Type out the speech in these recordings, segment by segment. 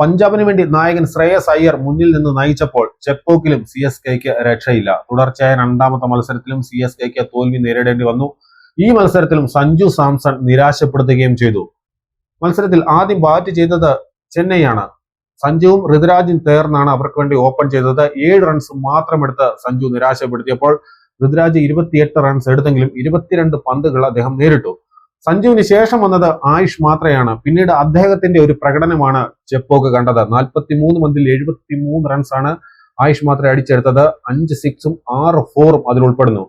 പഞ്ചാബിന് വേണ്ടി നായകൻ ശ്രേയസ് അയ്യർ മുന്നിൽ നിന്ന് നയിച്ചപ്പോൾ ചെപ്പോക്കിലും CSKക്ക് രക്ഷയില്ല. തുടർച്ചയായ രണ്ടാമത്തെ മത്സരത്തിലും CSKക്ക് തോൽവി നേരിടേണ്ടി വന്നു. ഈ മത്സരത്തിലും സഞ്ജു സാംസൺ നിരാശപ്പെടുത്തുകയും ചെയ്തു. മത്സരത്തിൽ ആദ്യം ബാറ്റ് ചെയ്തത് ചെന്നൈയാണ്. സഞ്ജുവും ഋതുരാജും ചേർന്നാണ് അവർക്ക് വേണ്ടി ഓപ്പൺ ചെയ്തത്. 7 റൺസ് മാത്രം എടുത്ത് സഞ്ജു നിരാശപ്പെടുത്തിയപ്പോൾ ഋതുരാജ് 28 റൺസ് എടുത്തെങ്കിലും 22 പന്തുകൾ അദ്ദേഹം നേരിട്ടു. സഞ്ജുവിന് ശേഷം വന്നത് ആയുഷ് മാത്രയാണ്. പിന്നീട് അദ്ദേഹത്തിന്റെ ഒരു പ്രകടനമാണ് ചെപ്പോക്ക് കണ്ടത്. 43 പന്തിൽ 73 റൺസാണ് ആയുഷ് മാത്രം അടിച്ചെടുത്തത്. 5 സിക്സും 6 ഫോറും അതിൽ ഉൾപ്പെടുന്നു.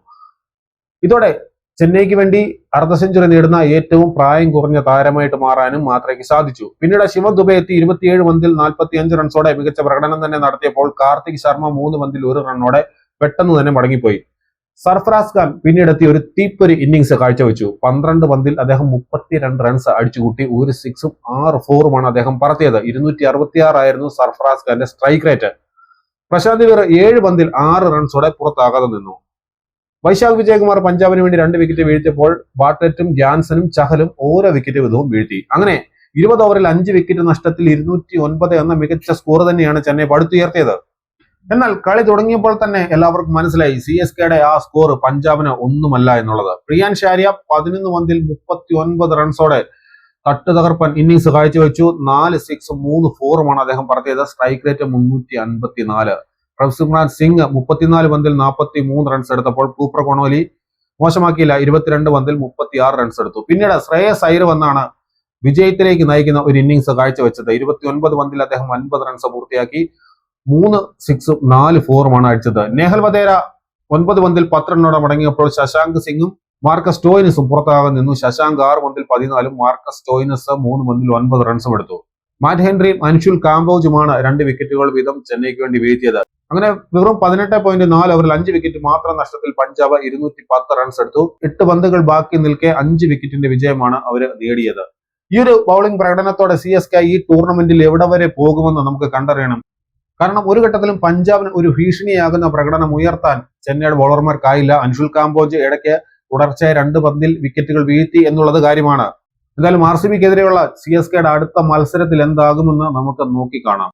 ഇതോടെ ചെന്നൈക്ക് വേണ്ടി അർദ്ധ സെഞ്ചുറി നേടുന്ന ഏറ്റവും പ്രായം കുറഞ്ഞ താരമായിട്ട് മാറാനും മാത്രയ്ക്ക് സാധിച്ചു. പിന്നീട് ശിവം ദുബെ എത്തി 27 പന്തിൽ 45 റൺസോടെ മികച്ച പ്രകടനം തന്നെ നടത്തിയപ്പോൾ കാർത്തിക് ശർമ്മ 3 പന്തിൽ 1 റണ്ണോടെ പെട്ടെന്ന് തന്നെ മടങ്ങിപ്പോയി. സർഫറാസ് ഖാൻ പിന്നീടെത്തി ഒരു തീപ്പൊരി ഇന്നിംഗ്സ് കാഴ്ചവെച്ചു. 12 പന്തിൽ അദ്ദേഹം 32 റൺസ് അടിച്ചുകൂട്ടി. 1 സിക്സും 6 ഫോറുമാണ് അദ്ദേഹം പറത്തിയത്. 266 ആയിരുന്നു സർഫറാസ് ഖാന്റെ സ്ട്രൈക്ക് റേറ്റ്. പ്രശാന്ത് വീർ 7 പന്തിൽ 6 റൺസോടെ പുറത്താകാതെ നിന്നു. വൈശാഖ് വിജയകുമാർ പഞ്ചാബിന് വേണ്ടി 2 വിക്കറ്റ് വീഴ്ത്തിയപ്പോൾ ബാർട്ട്ലറ്റും ജാൻസനും ചഹലും ഓരോ വിക്കറ്റ് വീതവും വീഴ്ത്തി. അങ്ങനെ 20 ഓവറിൽ 5 വിക്കറ്റ് നഷ്ടത്തിൽ 209 എന്ന മികച്ച സ്കോർ തന്നെയാണ് ചെന്നൈ പടുത്തുയർത്തിയത്. എന്നാൽ കളി തുടങ്ങിയപ്പോൾ തന്നെ എല്ലാവർക്കും മനസ്സിലായി CSKയുടെ ആ സ്കോർ പഞ്ചാബിന് ഒന്നുമല്ല എന്നുള്ളത്. പ്രിയാൻ ഷാരിയ 11 പന്തിൽ 39 റൺസോടെ തട്ടുതകർപ്പൻ ഇന്നിംഗ്സ് കാഴ്ചവെച്ചു. 4 സിക്സും 3 ഫോറുമാണ് അദ്ദേഹം പറത്തിയത്. Strike rate 354. പ്രഭ്സിമ്രാൻ സിംഗ് 34 പന്തിൽ 43 റൺസ് എടുത്തപ്പോൾ കൂപ്പർ കൊണോലി മോശമാക്കിയില്ല. 22 പന്തിൽ 36 റൺസ് എടുത്തു. പിന്നീട് ശ്രേയസ് അയ്യർ വന്നാണ് വിജയത്തിലേക്ക് നയിക്കുന്ന ഒരു ഇന്നിംഗ്സ് കാഴ്ചവെച്ചത്. 29 പന്തിൽ അദ്ദേഹം 50 റൺസ് പൂർത്തിയാക്കി. 3 സിക്സും 4 ഫോറുമാണ് അടിച്ചത്. നേഹൽ വധേര 9 പന്തിൽ 10 റണ്ണോടെ മടങ്ങിയപ്പോൾ ശശാങ്ക് സിംഗും മാർക്കസ് സ്റ്റോയിനസും പുറത്താകാൻ നിന്നു. ശശാങ്ക് 6 പന്തിൽ 14, മാർക്കസ് സ്റ്റോയിനസ് 3 പന്തിൽ 9 റൺസും എടുത്തു. മാറ്റ് ഹെൻറിയും അൻഷുൽ കാംബോജുമാണ് 2 വിക്കറ്റുകൾ വീതം ചെന്നൈക്ക് വേണ്ടി വീഴ്ത്തിയത്. അങ്ങനെ വെറും 18.4 ഓവറിൽ 5 വിക്കറ്റ് മാത്രം നഷ്ടത്തിൽ പഞ്ചാബ് 210 റൺസ് എടുത്തു. 8 പന്തുകൾ ബാക്കി നിൽക്കെ 5 വിക്കറ്റിന്റെ വിജയമാണ് അവർ നേടിയത്. ഈ ഒരു ബൗളിംഗ് പ്രകടനത്തോടെ CSK ഈ ടൂർണമെന്റിൽ എവിടെ വരെ പോകുമെന്ന് നമുക്ക് കണ്ടറിയണം. കാരണം ഒരു ഘട്ടത്തിലും പഞ്ചാബിന് ഒരു ഭീഷണിയാകുന്ന പ്രകടനം ഉയർത്താൻ ചെന്നൈയുടെ ബൗളർമാർക്കായില്ല. അൻഷുൽ കാംബോജ് ഇടയ്ക്ക് തുടർച്ചയായ 2 പന്തിൽ വിക്കറ്റുകൾ വീഴ്ത്തി എന്നുള്ളത് കാര്യമാണ്. എന്തായാലും RCBക്കെതിരെയുള്ള CSKയുടെ അടുത്ത മത്സരത്തിൽ എന്താകുമെന്ന് നമുക്ക് നോക്കിക്കാണാം.